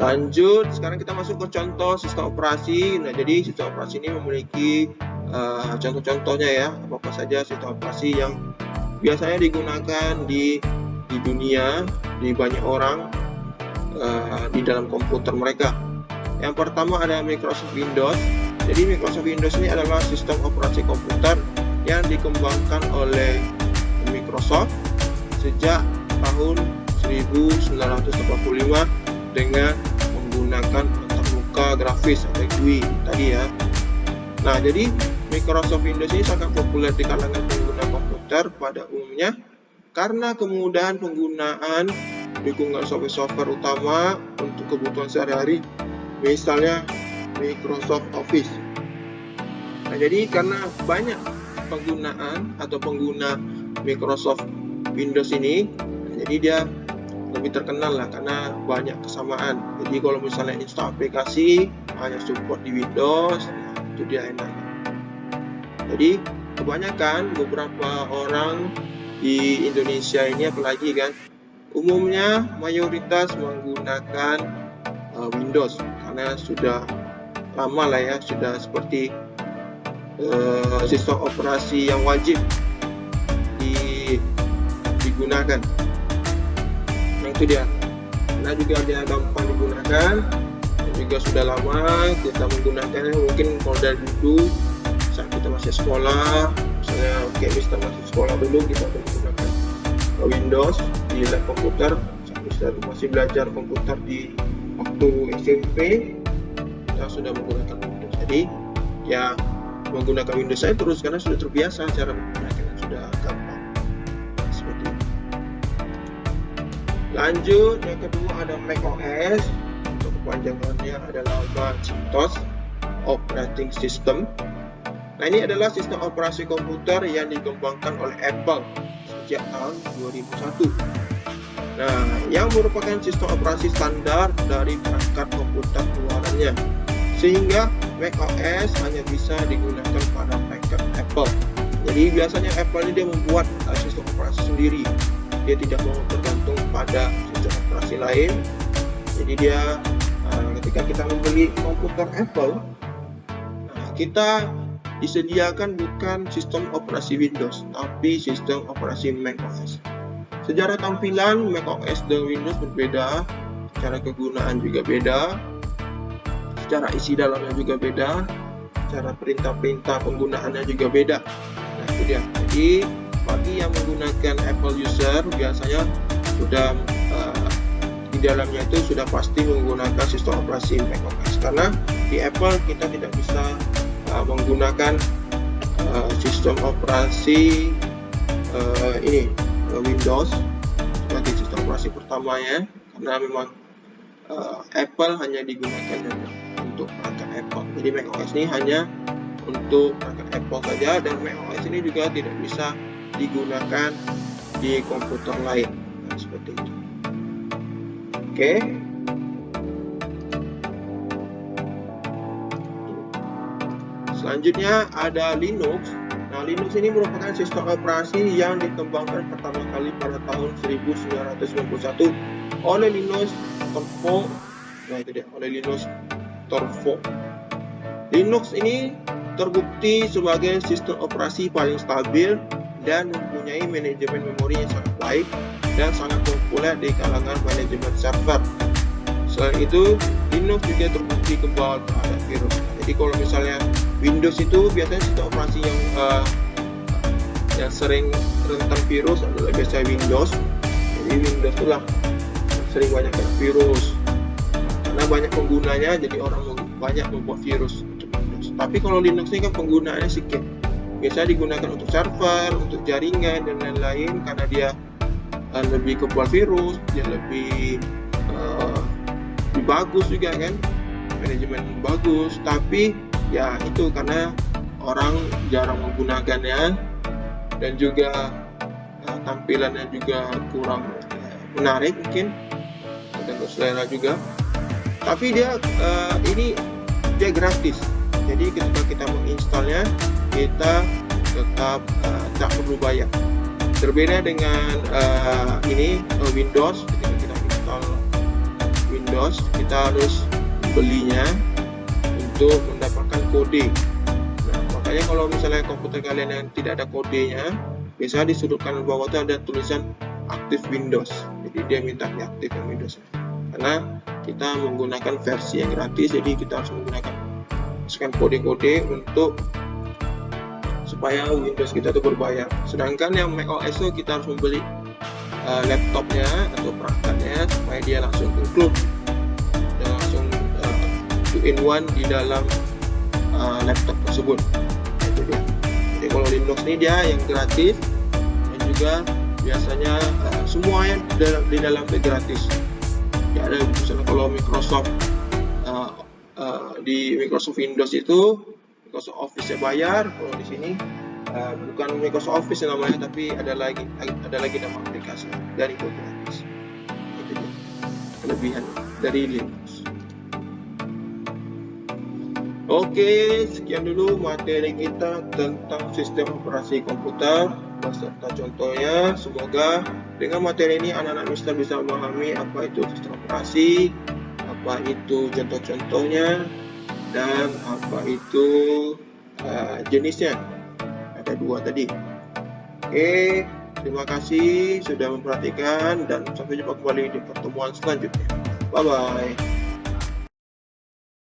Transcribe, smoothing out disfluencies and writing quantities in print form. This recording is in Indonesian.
Lanjut, sekarang kita masuk ke contoh sistem operasi. Nah, jadi sistem operasi ini memiliki contoh-contohnya ya, apa saja sistem operasi yang biasanya digunakan di dunia, di banyak orang di dalam komputer mereka. Yang pertama ada Microsoft Windows. Jadi Microsoft Windows ini adalah sistem operasi komputer yang dikembangkan oleh Microsoft sejak tahun 1985 dengan menggunakan tatap muka grafis atau GUI tadi ya. Nah, jadi Microsoft Windows ini sangat populer di kalangan pengguna komputer pada umumnya karena kemudahan penggunaan dukungan software utama untuk kebutuhan sehari-hari, misalnya Microsoft Office. Nah, jadi karena banyak penggunaan atau pengguna Microsoft Windows ini, jadi dia lebih terkenal lah karena banyak kesamaan. Jadi kalau misalnya install aplikasi hanya support di Windows, itu dia enaknya. Jadi kebanyakan beberapa orang di Indonesia ini, apalagi kan, umumnya mayoritas menggunakan Windows karena sudah lama lah ya, sudah seperti sistem operasi yang wajib digunakan. Nah, itu dia. Karena juga dia gampang digunakan dan juga sudah lama kita menggunakannya. Mungkin kalau dari dulu saat kita masih sekolah, misalnya Mister masih sekolah dulu, kita menggunakan Windows di lab komputer. Saat masih belajar komputer di waktu SMP, kita sudah menggunakan Windows. Jadi ya menggunakan Windows saya terus karena sudah terbiasa cara menggunakannya, sudah gampang. Seperti itu. Lanjut, yang kedua ada macOS. Untuk kepanjangannya adalah Macintosh Operating System. Nah, ini adalah sistem operasi komputer yang dikembangkan oleh Apple sejak tahun 2001. Nah, yang merupakan sistem operasi standar dari perangkat komputer keluarannya, sehingga macOS hanya bisa digunakan pada perangkat Apple. Jadi biasanya Apple ini dia membuat sistem operasi sendiri. Dia tidak mau tergantung pada sistem operasi lain. Jadi dia ketika kita membeli komputer Apple, kita disediakan bukan sistem operasi Windows, tapi sistem operasi macOS. Secara tampilan macOS dan Windows berbeda, cara kegunaan juga beda, secara isi dalamnya juga beda, cara perintah-perintah penggunaannya juga beda. Nah, itu dia. Jadi bagi yang menggunakan Apple user biasanya sudah di dalamnya itu sudah pasti menggunakan sistem operasi macOS, karena di Apple kita tidak bisa menggunakan sistem operasi ini Windows sebagai sistem operasi pertamanya, karena memang Apple hanya digunakan untuk perangkat Apple. Jadi macOS ini hanya untuk perangkat Apple saja, dan macOS ini juga tidak bisa digunakan di komputer lain. Nah, seperti itu. Oke. Selanjutnya ada Linux. Nah, Linux ini merupakan sistem operasi yang dikembangkan pertama kali pada tahun 1991 oleh Linus Torvalds. Nah, itu dia, oleh Linus Torvalds. Linux ini terbukti sebagai sistem operasi paling stabil dan mempunyai manajemen memori yang sangat baik dan sangat populer di kalangan manajemen server. Selain itu, Linux juga terbukti kebal terhadap virus. Jadi kalau misalnya Windows itu biasanya sistem operasi yang sering rentan virus adalah biasanya Windows. Jadi Windows itulah sering banyak kena virus karena banyak penggunanya, jadi orang banyak membuat virus untuk Windows. Tapi kalau Linux ini kan penggunaannya sedikit. Biasanya digunakan untuk server, untuk jaringan dan lain-lain, karena dia lebih kebal virus, dia lebih bagus juga kan, manajemen bagus. Tapi ya itu karena orang jarang menggunakannya dan juga tampilannya juga kurang menarik, mungkin tergantung selera juga. Tapi dia dia gratis, jadi ketika kita menginstalnya kita tetap tak perlu bayar. Berbeda dengan Windows, ketika kita install Windows, kita harus belinya untuk mendapatkan kode. Nah, makanya kalau misalnya komputer kalian yang tidak ada kodenya, biasanya di sudut kanan bawah itu ada tulisan aktif Windows. Jadi dia minta diaktifkan Windows. Karena kita menggunakan versi yang gratis, jadi kita harus menggunakan kode-kode untuk supaya Windows kita itu berbayar. Sedangkan yang macOS itu kita harus membeli laptopnya atau perangkatnya supaya dia langsung include dan langsung 2-in-1 di dalam laptop tersebut. Itu dia. Jadi kalau Linux ini dia yang gratis dan juga biasanya semua yang di dalam itu gratis. Ya ada misalnya kalau Microsoft di Microsoft Windows itu Microsoft Office ya bayar, kalau di sini bukan Microsoft Office namanya, tapi ada lagi nama aplikasi dari itu gratis. Itu dia kelebihan dari Linux. Oke, sekian dulu materi kita tentang sistem operasi komputer beserta contohnya. Semoga dengan materi ini anak-anak Mister bisa memahami apa itu sistem operasi, apa itu contoh-contohnya, dan apa itu jenisnya. Ada 2 tadi. Oke, terima kasih sudah memperhatikan dan sampai jumpa kembali di pertemuan selanjutnya. Bye bye.